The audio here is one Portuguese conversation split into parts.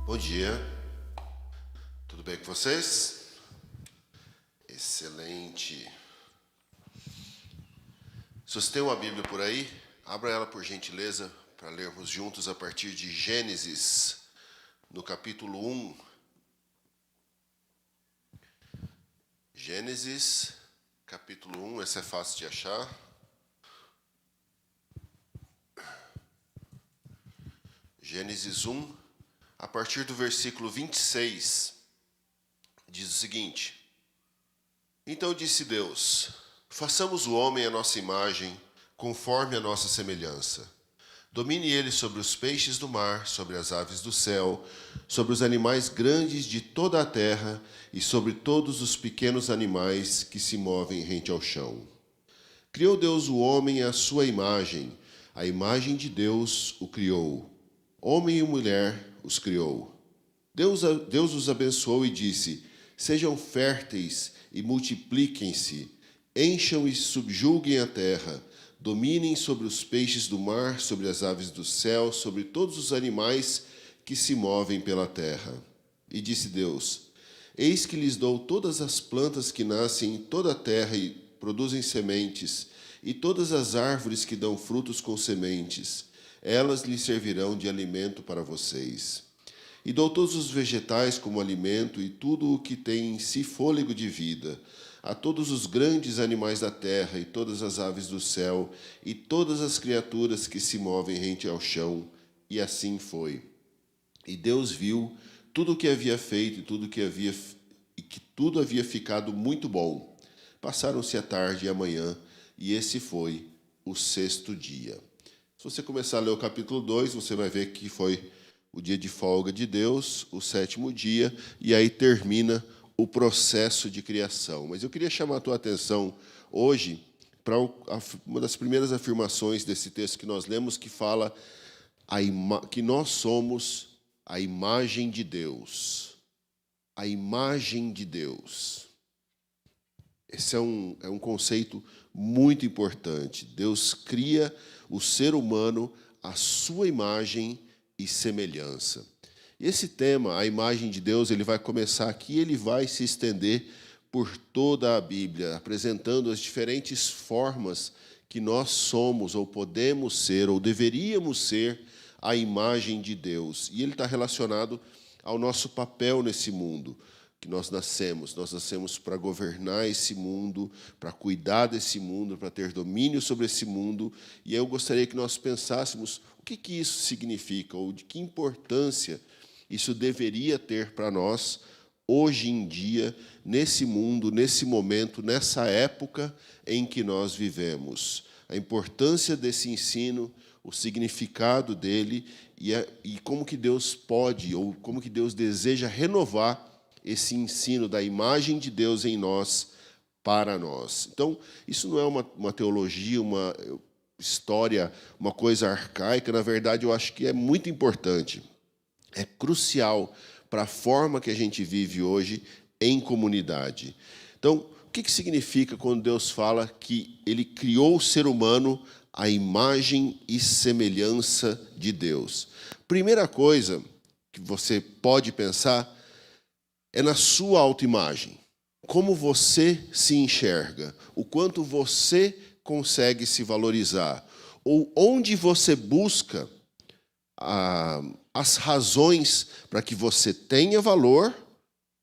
Bom dia, tudo bem com vocês? Excelente. Se você tem uma Bíblia por aí, abra ela por gentileza para lermos juntos a partir de Gênesis, no capítulo 1. Gênesis, capítulo 1, esse é fácil de achar. Gênesis 1, a partir do versículo 26, diz o seguinte: Então disse Deus: façamos o homem à nossa imagem, conforme a nossa semelhança. Domine ele sobre os peixes do mar, sobre as aves do céu, sobre os animais grandes de toda a terra e sobre todos os pequenos animais que se movem rente ao chão. Criou Deus o homem à sua imagem, a imagem de Deus o criou. Homem e mulher os criou. Deus os abençoou e disse: sejam férteis e multipliquem-se, encham e subjuguem a terra, dominem sobre os peixes do mar, sobre as aves do céu, sobre todos os animais que se movem pela terra. E disse Deus: eis que lhes dou todas as plantas que nascem em toda a terra e produzem sementes, e todas as árvores que dão frutos com sementes. Elas lhes servirão de alimento para vocês. E dou todos os vegetais como alimento e tudo o que tem em si fôlego de vida, a todos os grandes animais da terra e todas as aves do céu e todas as criaturas que se movem rente ao chão. E assim foi. E Deus viu tudo o que havia feito e que tudo havia ficado muito bom. Passaram-se a tarde e a manhã, e esse foi o sexto dia. Se você começar a ler o capítulo 2, você vai ver que foi o dia de folga de Deus, o sétimo dia, e aí termina o processo de criação. Mas eu queria chamar a tua atenção hoje para uma das primeiras afirmações desse texto que nós lemos, que fala que nós somos a imagem de Deus. A imagem de Deus. Esse é um conceito muito importante. Deus cria o ser humano à sua imagem e semelhança. E esse tema, a imagem de Deus, ele vai começar aqui, ele vai se estender por toda a Bíblia, apresentando as diferentes formas que nós somos, ou podemos ser, ou deveríamos ser a imagem de Deus. E ele está relacionado ao nosso papel nesse mundo que nós nascemos para governar esse mundo, para cuidar desse mundo, para ter domínio sobre esse mundo. E eu gostaria que nós pensássemos o que isso significa, ou de que importância isso deveria ter para nós, hoje em dia, nesse mundo, nesse momento, nessa época em que nós vivemos. A importância desse ensino, o significado dele e como que Deus pode, ou como que Deus deseja renovar esse ensino da imagem de Deus em nós, para nós. Então, isso não é uma teologia, uma história, uma coisa arcaica. Na verdade, eu acho que é muito importante. É crucial para a forma que a gente vive hoje em comunidade. Então, o que significa quando Deus fala que Ele criou o ser humano à imagem e semelhança de Deus? Primeira coisa que você pode pensar é na sua autoimagem. Como você se enxerga, o quanto você consegue se valorizar, ou onde você busca as razões para que você tenha valor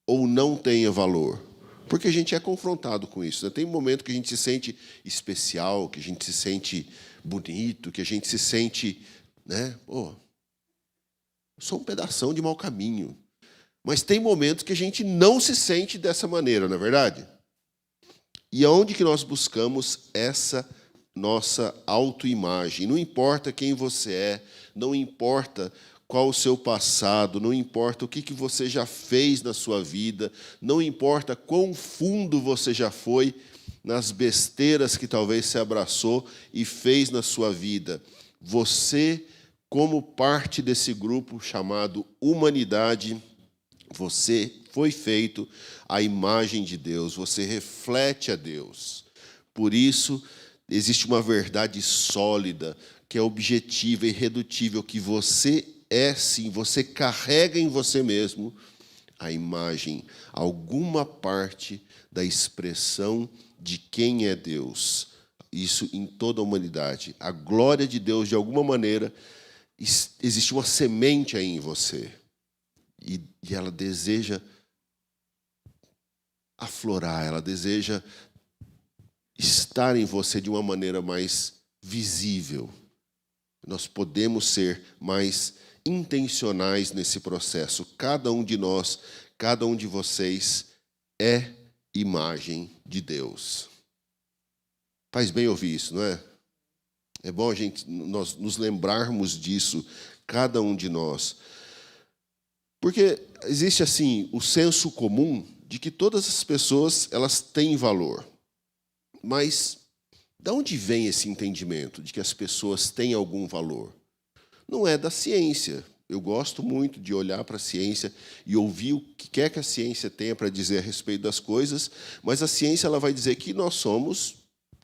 ou não tenha valor. Porque a gente é confrontado com isso. Tem um momento que a gente se sente especial, que a gente se sente bonito, que a gente se sente, sou um pedação de mau caminho. Mas tem momentos que a gente não se sente dessa maneira, não é verdade? E aonde que nós buscamos essa nossa autoimagem? Não importa quem você é, não importa qual o seu passado, não importa o que você já fez na sua vida, não importa quão fundo você já foi nas besteiras que talvez se abraçou e fez na sua vida. Você, como parte desse grupo chamado humanidade, você foi feito à imagem de Deus, você reflete a Deus. Por isso, existe uma verdade sólida, que é objetiva e irredutível, que você é sim, você carrega em você mesmo a imagem, alguma parte da expressão de quem é Deus. Isso em toda a humanidade. A glória de Deus, de alguma maneira, existe uma semente aí em você. E ela deseja aflorar, ela deseja estar em você de uma maneira mais visível. Nós podemos ser mais intencionais nesse processo. Cada um de nós, cada um de vocês é imagem de Deus. Faz bem ouvir isso, não é? É bom nós nos lembrarmos disso, cada um de nós. Porque existe, assim, o senso comum de que todas as pessoas elas têm valor. Mas de onde vem esse entendimento de que as pessoas têm algum valor? Não é da ciência. Eu gosto muito de olhar para a ciência e ouvir o que quer que a ciência tenha para dizer a respeito das coisas, mas a ciência ela vai dizer que nós somos,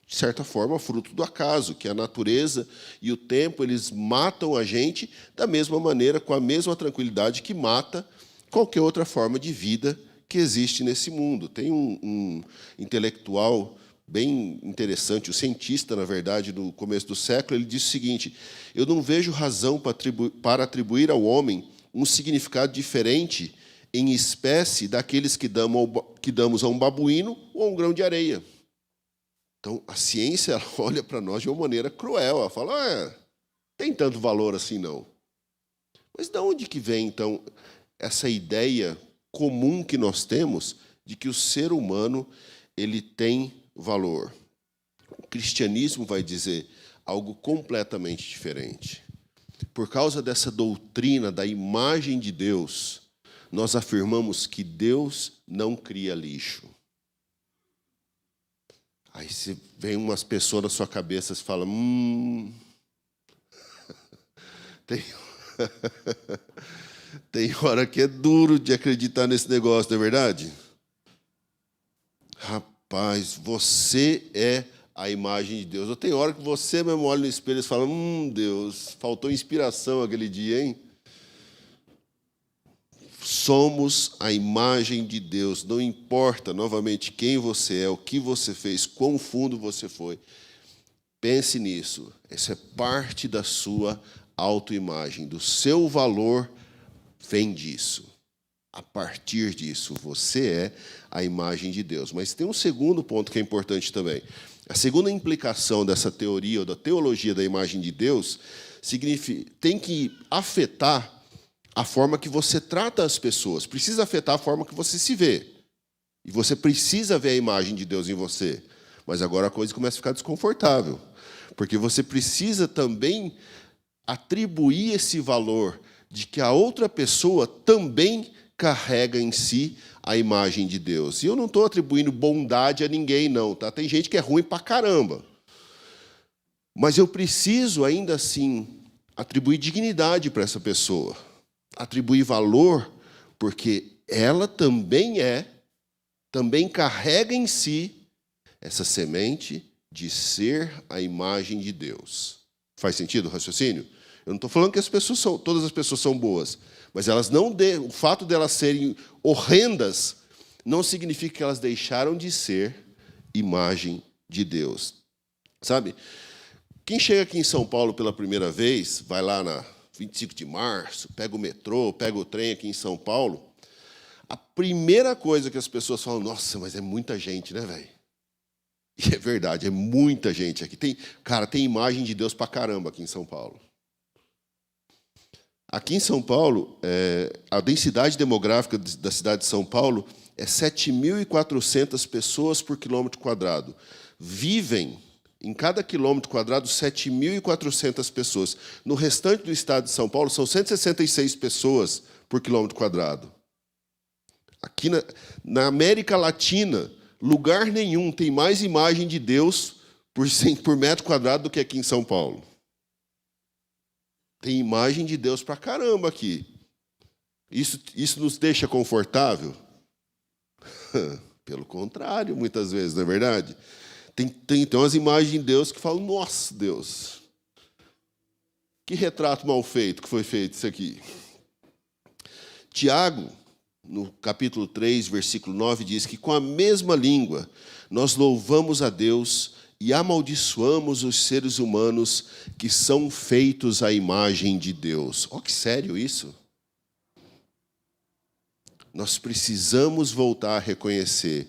de certa forma, fruto do acaso, que a natureza e o tempo eles matam a gente da mesma maneira, com a mesma tranquilidade que mata qualquer outra forma de vida que existe nesse mundo. Tem um intelectual bem interessante, o cientista, na verdade, no começo do século, ele disse o seguinte: eu não vejo razão para atribuir ao homem um significado diferente em espécie daqueles que damos a um babuíno ou a um grão de areia. Então, a ciência ela olha para nós de uma maneira cruel. Ela fala, tem tanto valor assim, não. Mas de onde que vem, então, essa ideia comum que nós temos de que o ser humano ele tem valor? O cristianismo vai dizer algo completamente diferente. Por causa dessa doutrina da imagem de Deus, nós afirmamos que Deus não cria lixo. Aí você vem umas pessoas na sua cabeça e fala, tem... tem hora que é duro de acreditar nesse negócio, não é verdade? Rapaz, você é a imagem de Deus. Eu tenho hora que você mesmo olha no espelho e fala, Deus, faltou inspiração aquele dia, hein? Somos a imagem de Deus. Não importa, novamente, quem você é, o que você fez, quão fundo você foi. Pense nisso. Essa é parte da sua autoimagem, do seu valor vem disso. A partir disso, você é a imagem de Deus. Mas tem um segundo ponto que é importante também. A segunda implicação dessa teoria, ou da teologia da imagem de Deus, tem que afetar a forma que você trata as pessoas. Precisa afetar a forma que você se vê. E você precisa ver a imagem de Deus em você. Mas agora a coisa começa a ficar desconfortável. Porque você precisa também atribuir esse valor de que a outra pessoa também carrega em si a imagem de Deus. E eu não estou atribuindo bondade a ninguém, não. Tá? Tem gente que é ruim pra caramba. Mas eu preciso, ainda assim, atribuir dignidade para essa pessoa. Atribuir valor, porque ela também carrega em si essa semente de ser a imagem de Deus. Faz sentido o raciocínio? Eu não estou falando que todas as pessoas são boas, mas o fato de elas serem horrendas não significa que elas deixaram de ser imagem de Deus. Sabe? Quem chega aqui em São Paulo pela primeira vez, vai lá na 25 de março, pega o metrô, pega o trem aqui em São Paulo, a primeira coisa que as pessoas falam, nossa, mas é muita gente, né, velho? E é verdade, é muita gente aqui. Tem imagem de Deus pra caramba aqui em São Paulo. Aqui em São Paulo, a densidade demográfica da cidade de São Paulo é 7.400 pessoas por quilômetro quadrado. Vivem, em cada quilômetro quadrado, 7.400 pessoas. No restante do estado de São Paulo, são 166 pessoas por quilômetro quadrado. Aqui na América Latina, lugar nenhum tem mais imagem de Deus por metro quadrado do que aqui em São Paulo. Tem imagem de Deus pra caramba aqui. Isso nos deixa confortável? Pelo contrário, muitas vezes, não é verdade? Tem umas imagens de Deus que falam, nossa, Deus, Que retrato mal feito que foi feito isso aqui. Tiago, no capítulo 3, versículo 9, diz que com a mesma língua nós louvamos a Deus e amaldiçoamos os seres humanos que são feitos à imagem de Deus. Olha que sério isso. Nós precisamos voltar a reconhecer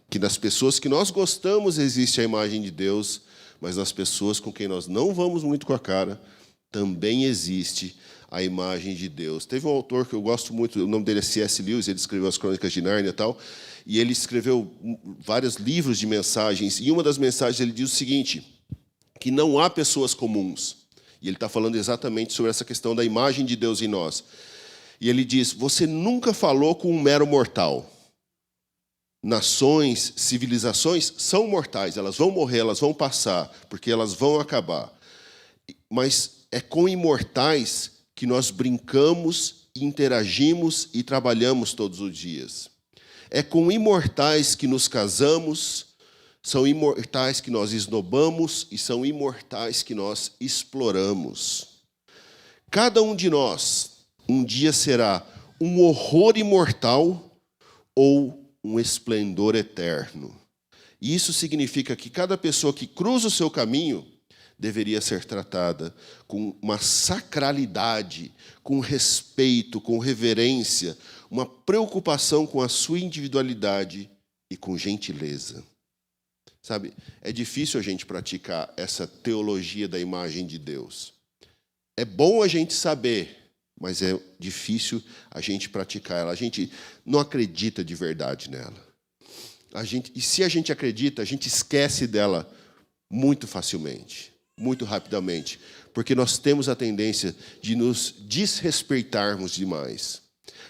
que nas pessoas que nós gostamos existe a imagem de Deus, mas nas pessoas com quem nós não vamos muito com a cara, também existe a imagem de Deus. Teve um autor que eu gosto muito, o nome dele é C.S. Lewis, ele escreveu as Crônicas de Nárnia e tal, e ele escreveu vários livros de mensagens, e uma das mensagens ele diz o seguinte, que não há pessoas comuns. E ele está falando exatamente sobre essa questão da imagem de Deus em nós. E ele diz, você nunca falou com um mero mortal. Nações, civilizações são mortais, elas vão morrer, elas vão passar, porque elas vão acabar. Mas é com imortais que nós brincamos, interagimos e trabalhamos todos os dias. É com imortais que nos casamos, são imortais que nós esnobamos e são imortais que nós exploramos. Cada um de nós um dia será um horror imortal ou um esplendor eterno. E isso significa que cada pessoa que cruza o seu caminho deveria ser tratada com uma sacralidade, com respeito, com reverência, uma preocupação com a sua individualidade e com gentileza. Sabe, é difícil a gente praticar essa teologia da imagem de Deus. É bom a gente saber, mas é difícil a gente praticar ela. A gente não acredita de verdade nela. E se a gente acredita, a gente esquece dela muito facilmente, muito rapidamente, porque nós temos a tendência de nos desrespeitarmos demais,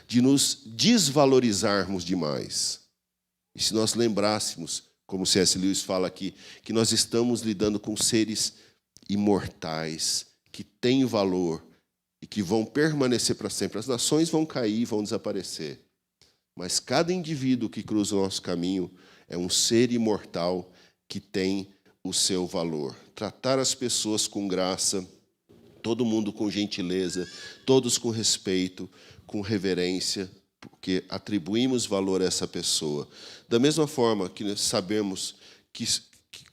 de nos desvalorizarmos demais. E se nós lembrássemos, como C.S. Lewis fala aqui, que nós estamos lidando com seres imortais, que têm valor e que vão permanecer para sempre. As nações vão cair, vão desaparecer. Mas cada indivíduo que cruza o nosso caminho é um ser imortal que tem o seu valor. Tratar as pessoas com graça, todo mundo com gentileza, todos com respeito, com reverência, porque atribuímos valor a essa pessoa. Da mesma forma que nós sabemos que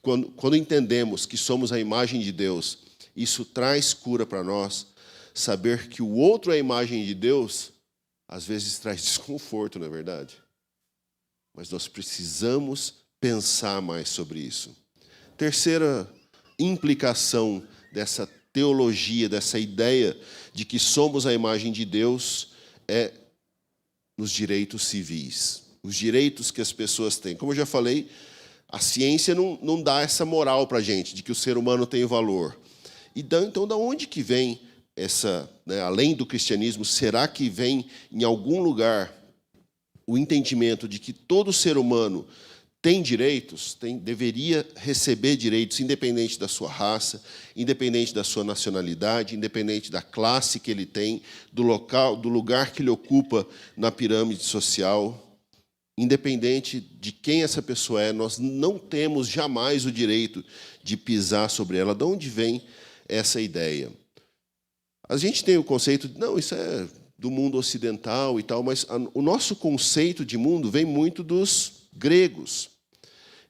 quando entendemos que somos a imagem de Deus, isso traz cura para nós. Saber que o outro é a imagem de Deus, às vezes traz desconforto, não é verdade? Mas nós precisamos pensar mais sobre isso. Terceira implicação dessa teologia, dessa ideia de que somos a imagem de Deus, é nos direitos civis, os direitos que as pessoas têm. Como eu já falei, a ciência não dá essa moral para a gente, de que o ser humano tem valor. Então, da onde que vem essa, né, além do cristianismo, será que vem em algum lugar o entendimento de que todo ser humano tem direitos, deveria receber direitos, independente da sua raça, independente da sua nacionalidade, independente da classe que ele tem, do lugar que ele ocupa na pirâmide social, independente de quem essa pessoa é, nós não temos jamais o direito de pisar sobre ela. De onde vem essa ideia? A gente tem o conceito de, não, isso é do mundo ocidental e tal, mas o nosso conceito de mundo vem muito dos gregos.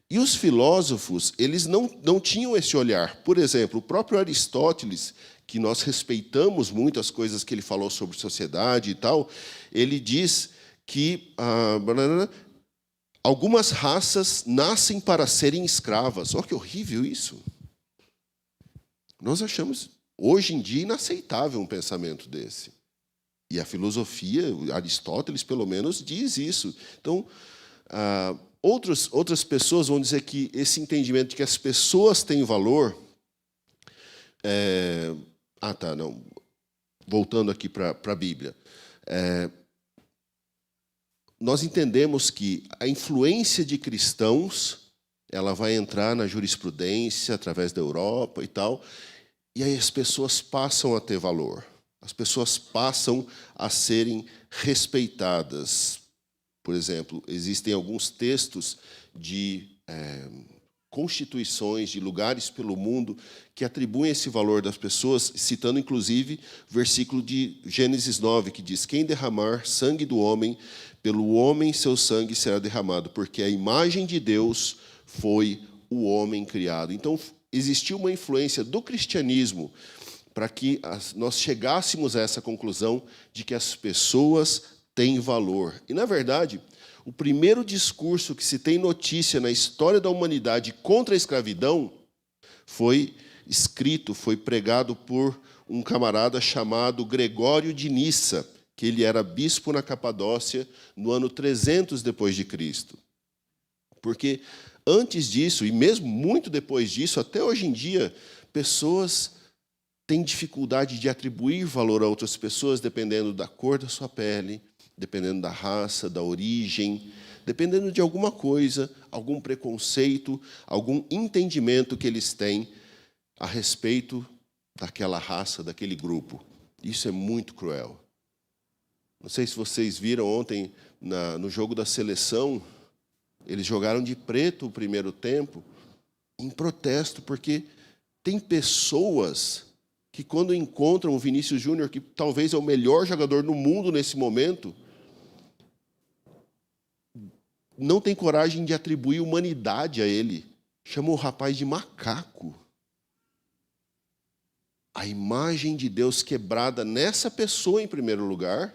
E os filósofos, eles não tinham esse olhar. Por exemplo, o próprio Aristóteles, que nós respeitamos muito as coisas que ele falou sobre sociedade e tal, ele diz que algumas raças nascem para serem escravas. Olha que horrível isso. Nós achamos, hoje em dia, inaceitável um pensamento desse. E a filosofia, Aristóteles, pelo menos, diz isso. Então, outras pessoas vão dizer que esse entendimento de que as pessoas têm valor... Voltando aqui para a Bíblia. Nós entendemos que a influência de cristãos ela vai entrar na jurisprudência através da Europa e tal, e aí as pessoas passam a ter valor. As pessoas passam a serem respeitadas. Por exemplo, existem alguns textos de constituições, de lugares pelo mundo que atribuem esse valor das pessoas, citando inclusive o versículo de Gênesis 9, que diz: quem derramar sangue do homem, pelo homem seu sangue será derramado, porque a imagem de Deus foi o homem criado. Então, existiu uma influência do cristianismo para que nós chegássemos a essa conclusão de que as pessoas têm valor. E, na verdade, o primeiro discurso que se tem notícia na história da humanidade contra a escravidão foi escrito, foi pregado por um camarada chamado Gregório de Nissa, que ele era bispo na Capadócia no ano 300 depois de Cristo. Porque antes disso, e mesmo muito depois disso, até hoje em dia, pessoas têm dificuldade de atribuir valor a outras pessoas dependendo da cor da sua pele, dependendo da raça, da origem, dependendo de alguma coisa, algum preconceito, algum entendimento que eles têm a respeito daquela raça, daquele grupo. Isso é muito cruel. Não sei se vocês viram ontem no jogo da seleção, eles jogaram de preto o primeiro tempo em protesto, porque tem pessoas que, quando encontram o Vinícius Júnior, que talvez é o melhor jogador no mundo nesse momento, não tem coragem de atribuir humanidade a ele. Chamou o rapaz de macaco. A imagem de Deus quebrada nessa pessoa, em primeiro lugar,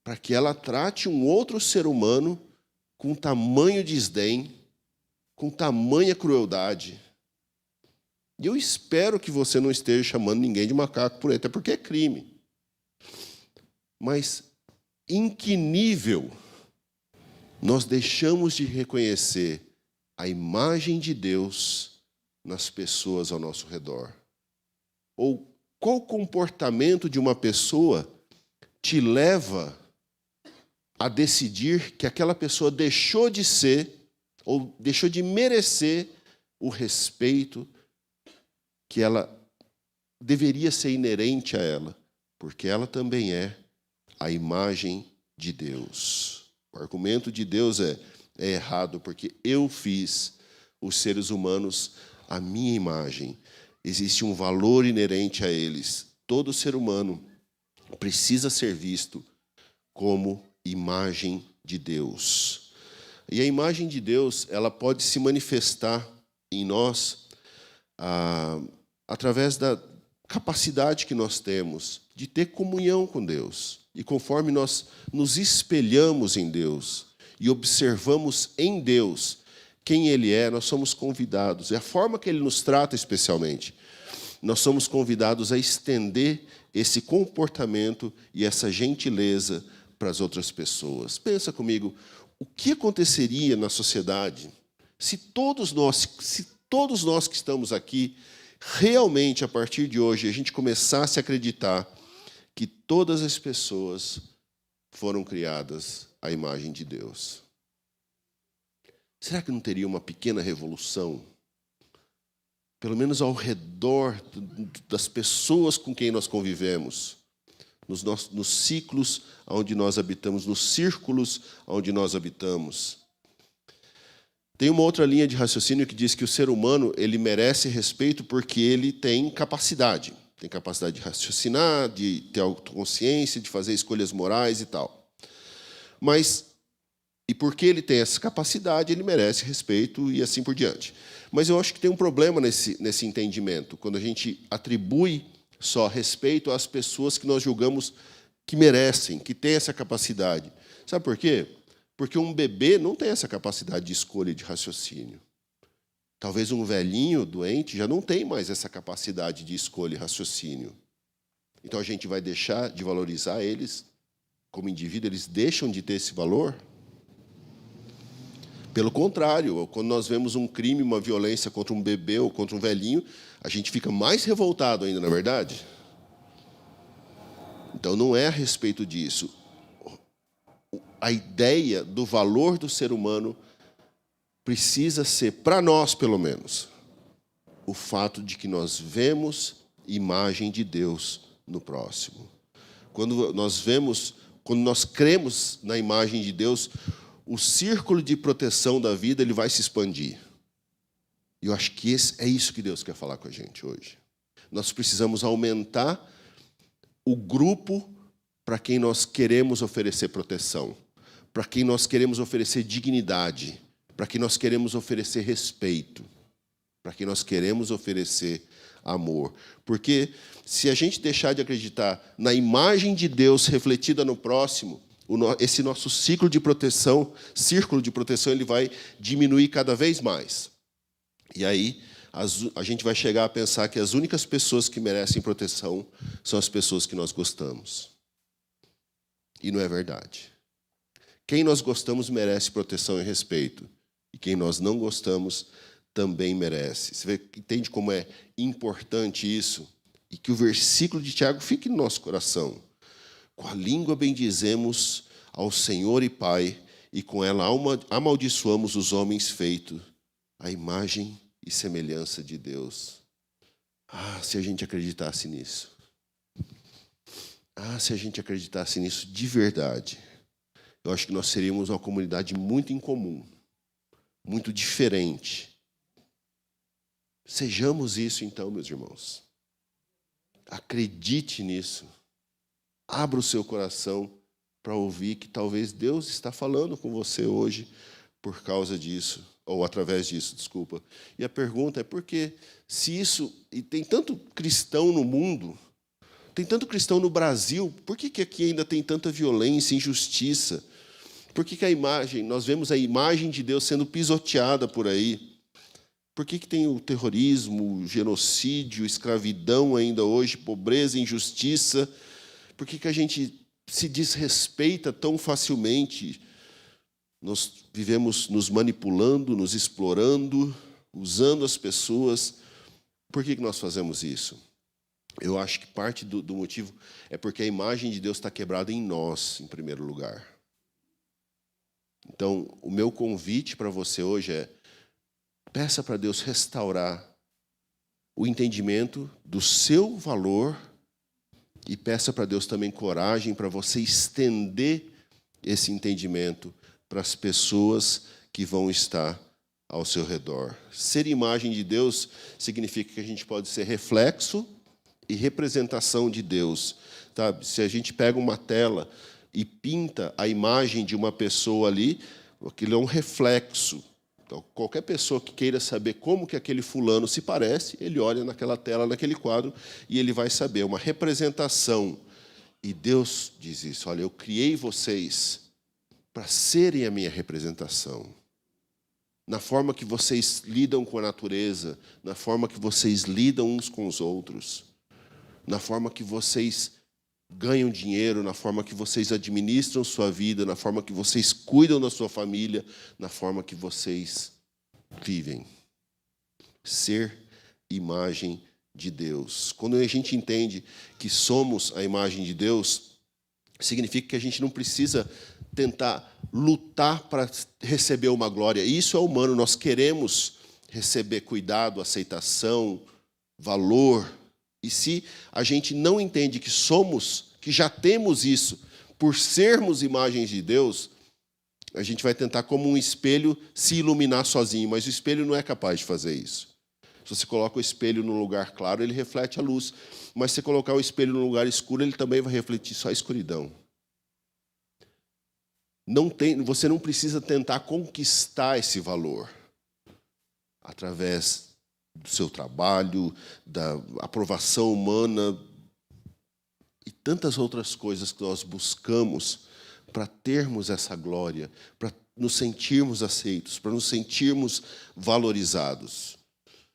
para que ela trate um outro ser humano com tamanho desdém, com tamanha crueldade. E eu espero que você não esteja chamando ninguém de macaco por aí, até porque é crime. Mas em que nível nós deixamos de reconhecer a imagem de Deus nas pessoas ao nosso redor? Ou qual comportamento de uma pessoa te leva a decidir que aquela pessoa deixou de ser ou deixou de merecer o respeito que ela deveria ser inerente a ela, porque ela também é a imagem de Deus. O argumento de Deus é errado, porque eu fiz os seres humanos à minha imagem. Existe um valor inerente a eles. Todo ser humano precisa ser visto como imagem de Deus. E a imagem de Deus, ela pode se manifestar em nós através da capacidade que nós temos de ter comunhão com Deus. E conforme nós nos espelhamos em Deus e observamos em Deus quem Ele é, nós somos convidados, e a forma que Ele nos trata especialmente, nós somos convidados a estender esse comportamento e essa gentileza para as outras pessoas. Pensa comigo, o que aconteceria na sociedade se todos nós que estamos aqui, realmente, a partir de hoje, a gente começasse a acreditar que todas as pessoas foram criadas à imagem de Deus? Será que não teria uma pequena revolução? Pelo menos ao redor das pessoas com quem nós convivemos, nos ciclos onde nós habitamos, nos círculos onde nós habitamos. Tem uma outra linha de raciocínio que diz que o ser humano ele merece respeito porque ele tem capacidade. Tem capacidade de raciocinar, de ter autoconsciência, de fazer escolhas morais e tal. E porque ele tem essa capacidade, ele merece respeito e assim por diante. Mas eu acho que tem um problema nesse entendimento, quando a gente atribui só respeito às pessoas que nós julgamos que merecem, que têm essa capacidade. Sabe por quê? Porque um bebê não tem essa capacidade de escolha e de raciocínio. Talvez um velhinho doente já não tem mais essa capacidade de escolha e raciocínio. Então a gente vai deixar de valorizar eles como indivíduo, eles deixam de ter esse valor? Pelo contrário, quando nós vemos um crime, uma violência contra um bebê ou contra um velhinho, a gente fica mais revoltado ainda, não é verdade? Então não é a respeito disso. A ideia do valor do ser humano precisa ser, para nós pelo menos, o fato de que nós vemos imagem de Deus no próximo. Quando nós cremos na imagem de Deus, o círculo de proteção da vida ele vai se expandir. E eu acho que é isso que Deus quer falar com a gente hoje. Nós precisamos aumentar o grupo para quem nós queremos oferecer proteção, para quem nós queremos oferecer dignidade, para quem nós queremos oferecer respeito, para quem nós queremos oferecer amor. Porque se a gente deixar de acreditar na imagem de Deus refletida no próximo, esse nosso círculo de proteção, ele vai diminuir cada vez mais. E aí a gente vai chegar a pensar que as únicas pessoas que merecem proteção são as pessoas que nós gostamos. E não é verdade. Quem nós gostamos merece proteção e respeito. E quem nós não gostamos também merece. Você entende como é importante isso? E que o versículo de Tiago fique no nosso coração. Com a língua bendizemos ao Senhor e Pai, e com ela amaldiçoamos os homens feitos à imagem e semelhança de Deus. Ah, se a gente acreditasse nisso. Ah, se a gente acreditasse nisso de verdade. Eu acho que nós seríamos uma comunidade muito incomum, muito diferente. Sejamos isso então, meus irmãos. Acredite nisso. Abra o seu coração para ouvir que talvez Deus está falando com você hoje por causa disso, ou através disso, desculpa. E a pergunta é por que, se isso, e tem tanto cristão no mundo, tem tanto cristão no Brasil, por que aqui ainda tem tanta violência, injustiça? Por que nós vemos a imagem de Deus sendo pisoteada por aí? Por que tem o terrorismo, o genocídio, escravidão ainda hoje, pobreza, injustiça? Por que a gente se desrespeita tão facilmente? Nós vivemos nos manipulando, nos explorando, usando as pessoas. Por que nós fazemos isso? Eu acho que parte do motivo é porque a imagem de Deus está quebrada em nós, em primeiro lugar. Então, o meu convite para você hoje é: peça para Deus restaurar o entendimento do seu valor e peça para Deus também coragem para você estender esse entendimento para as pessoas que vão estar ao seu redor. Ser imagem de Deus significa que a gente pode ser reflexo e representação de Deus. Sabe? Se a gente pega uma tela e pinta a imagem de uma pessoa ali, aquilo é um reflexo. Então, qualquer pessoa que queira saber como que aquele fulano se parece, ele olha naquela tela, naquele quadro, e ele vai saber. É uma representação. E Deus diz isso: olha, eu criei vocês para serem a minha representação. Na forma que vocês lidam com a natureza, na forma que vocês lidam uns com os outros, na forma que vocês ganham dinheiro, na forma que vocês administram sua vida, na forma que vocês cuidam da sua família, na forma que vocês vivem. Ser imagem de Deus. Quando a gente entende que somos a imagem de Deus, significa que a gente não precisa tentar lutar para receber uma glória. Isso é humano, nós queremos receber cuidado, aceitação, valor. E se a gente não entende que somos, que já temos isso, por sermos imagens de Deus, a gente vai tentar, como um espelho, se iluminar sozinho, mas o espelho não é capaz de fazer isso. Se você coloca o espelho num lugar claro, ele reflete a luz. Mas se você colocar o espelho num lugar escuro, ele também vai refletir só a escuridão. Você não precisa tentar conquistar esse valor através do seu trabalho, da aprovação humana e tantas outras coisas que nós buscamos para termos essa glória, para nos sentirmos aceitos, para nos sentirmos valorizados.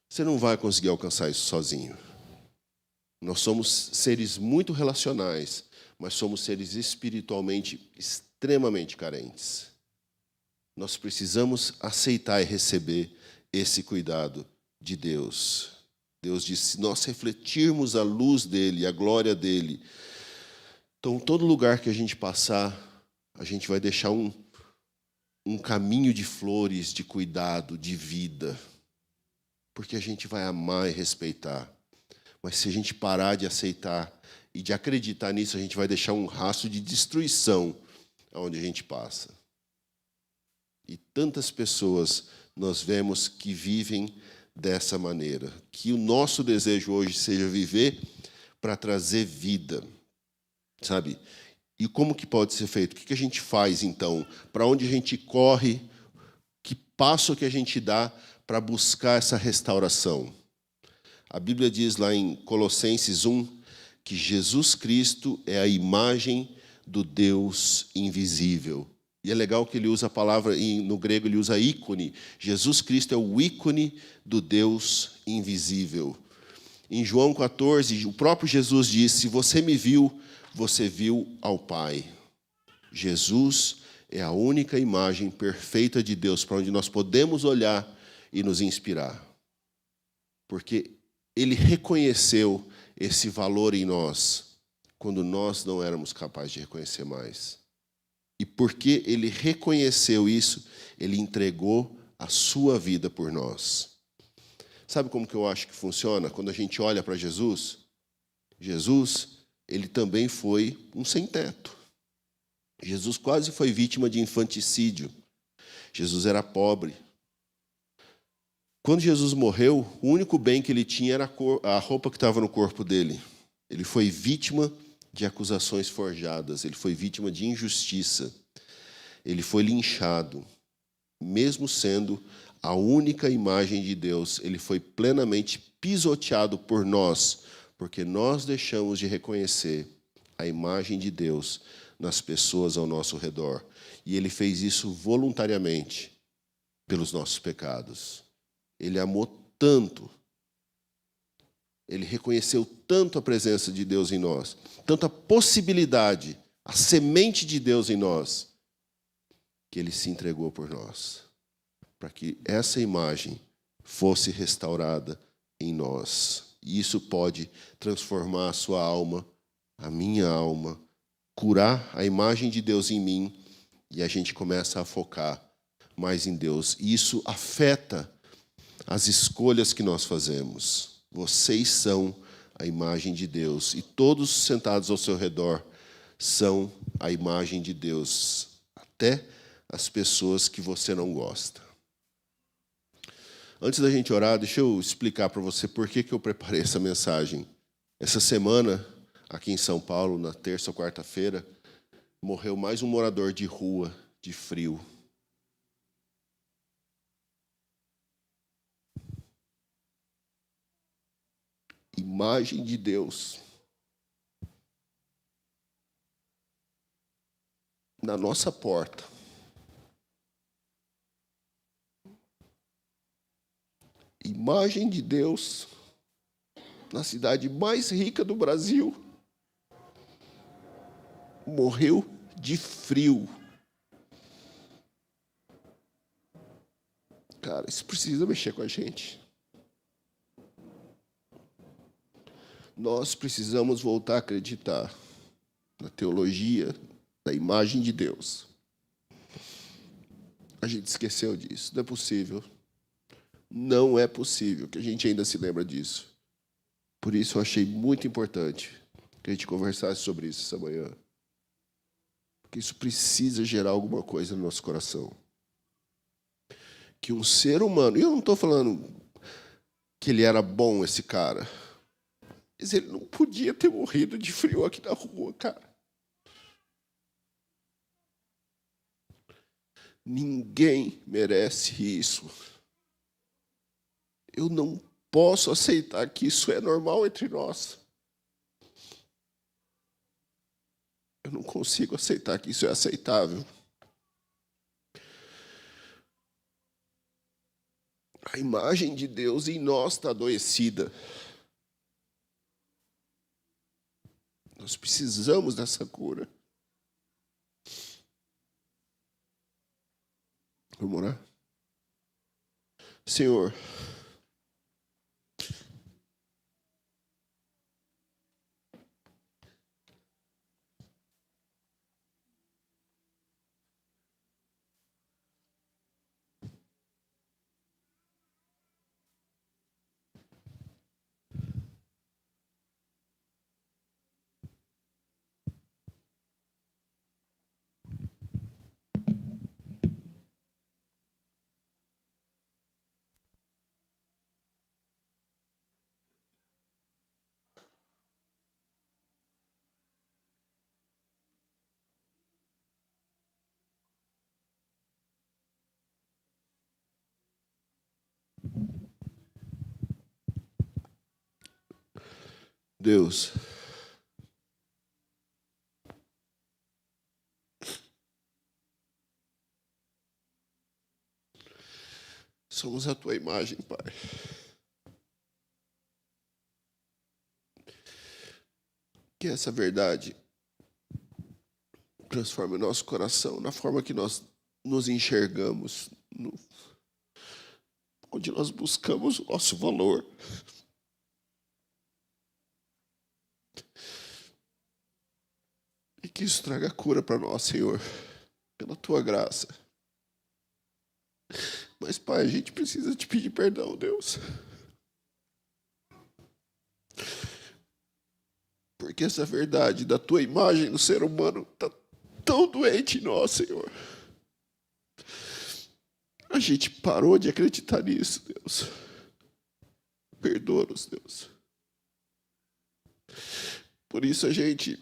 Você não vai conseguir alcançar isso sozinho. Nós somos seres muito relacionais, mas somos seres espiritualmente extremamente carentes. Nós precisamos aceitar e receber esse cuidado de Deus. Deus disse: se nós refletirmos a luz dele, a glória dele, então todo lugar que a gente passar, a gente vai deixar um caminho de flores, de cuidado, de vida, porque a gente vai amar e respeitar. Mas se a gente parar de aceitar e de acreditar nisso, a gente vai deixar um rastro de destruição aonde a gente passa. E tantas pessoas nós vemos que vivem dessa maneira. Que o nosso desejo hoje seja viver para trazer vida, sabe? E como que pode ser feito? O que a gente faz, então? Para onde a gente corre? Que passo que a gente dá para buscar essa restauração? A Bíblia diz lá em Colossenses 1 que Jesus Cristo é a imagem do Deus invisível. E é legal que ele usa a palavra, no grego ele usa ícone. Jesus Cristo é o ícone do Deus invisível. Em João 14, o próprio Jesus disse: se você me viu, você viu ao Pai. Jesus é a única imagem perfeita de Deus para onde nós podemos olhar e nos inspirar. Porque ele reconheceu esse valor em nós quando nós não éramos capazes de reconhecer mais. E porque ele reconheceu isso, ele entregou a sua vida por nós. Sabe como que eu acho que funciona? Quando a gente olha para Jesus, ele também foi um sem-teto. Jesus quase foi vítima de infanticídio. Jesus era pobre. Quando Jesus morreu, o único bem que ele tinha era a roupa que estava no corpo dele. Ele foi vítima de acusações forjadas, ele foi vítima de injustiça. Ele foi linchado. Mesmo sendo a única imagem de Deus, ele foi plenamente pisoteado por nós, porque nós deixamos de reconhecer a imagem de Deus nas pessoas ao nosso redor. E ele fez isso voluntariamente pelos nossos pecados. Ele amou tanto, ele reconheceu tanto a presença de Deus em nós, tanto a possibilidade, a semente de Deus em nós, que ele se entregou por nós, para que essa imagem fosse restaurada em nós. E isso pode transformar a sua alma, a minha alma, curar a imagem de Deus em mim, e a gente começa a focar mais em Deus. E isso afeta as escolhas que nós fazemos. Vocês são a imagem de Deus, e todos sentados ao seu redor são a imagem de Deus, até as pessoas que você não gosta. Antes da gente orar, deixa eu explicar para você por que eu preparei essa mensagem. Essa semana, aqui em São Paulo, na terça ou quarta-feira, morreu mais um morador de rua, de frio. Imagem de Deus na nossa porta. Imagem de Deus na cidade mais rica do Brasil. Morreu de frio. Cara, isso precisa mexer com a gente. Nós precisamos voltar a acreditar na teologia da imagem de Deus. A gente esqueceu disso. Não é possível. Não é possível que a gente ainda se lembra disso. Por isso eu achei muito importante que a gente conversasse sobre isso essa manhã. Porque isso precisa gerar alguma coisa no nosso coração. Que um ser humano... E eu não estou falando que ele era bom, esse cara. Mas ele não podia ter morrido de frio aqui na rua, cara. Ninguém merece isso. Eu não posso aceitar que isso é normal entre nós. Eu não consigo aceitar que isso é aceitável. A imagem de Deus em nós está adoecida. Nós precisamos dessa cura. Vamos orar? Senhor, Deus, somos a tua imagem, Pai. Que essa verdade transforme o nosso coração na forma que nós nos enxergamos, onde nós buscamos o nosso valor. E que isso traga cura para nós, Senhor, pela tua graça. Mas, Pai, a gente precisa te pedir perdão, Deus. Porque essa verdade da tua imagem no ser humano está tão doente em nós, Senhor. A gente parou de acreditar nisso, Deus. Perdoa-nos, Deus. Por isso a gente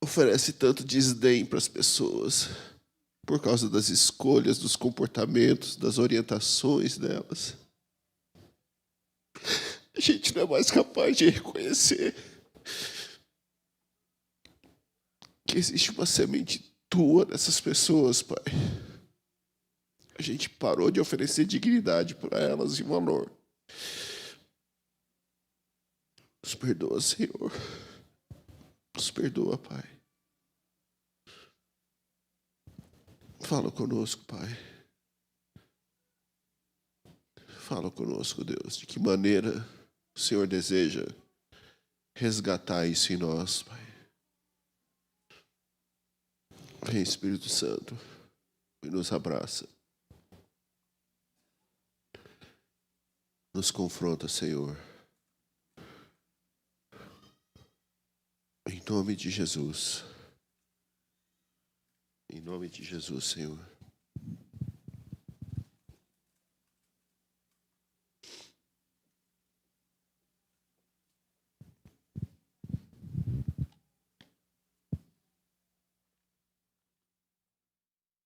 oferece tanto desdém para as pessoas, por causa das escolhas, dos comportamentos, das orientações delas. A gente não é mais capaz de reconhecer que existe uma semente tua nessas pessoas, Pai. A gente parou de oferecer dignidade para elas e valor. Nos perdoa, Senhor. Nos perdoa, Pai. Fala conosco, Pai. Fala conosco, Deus. De que maneira o Senhor deseja resgatar isso em nós, Pai. Vem, Espírito Santo, e nos abraça. Nos confronta, Senhor. Em nome de Jesus. Em nome de Jesus, Senhor.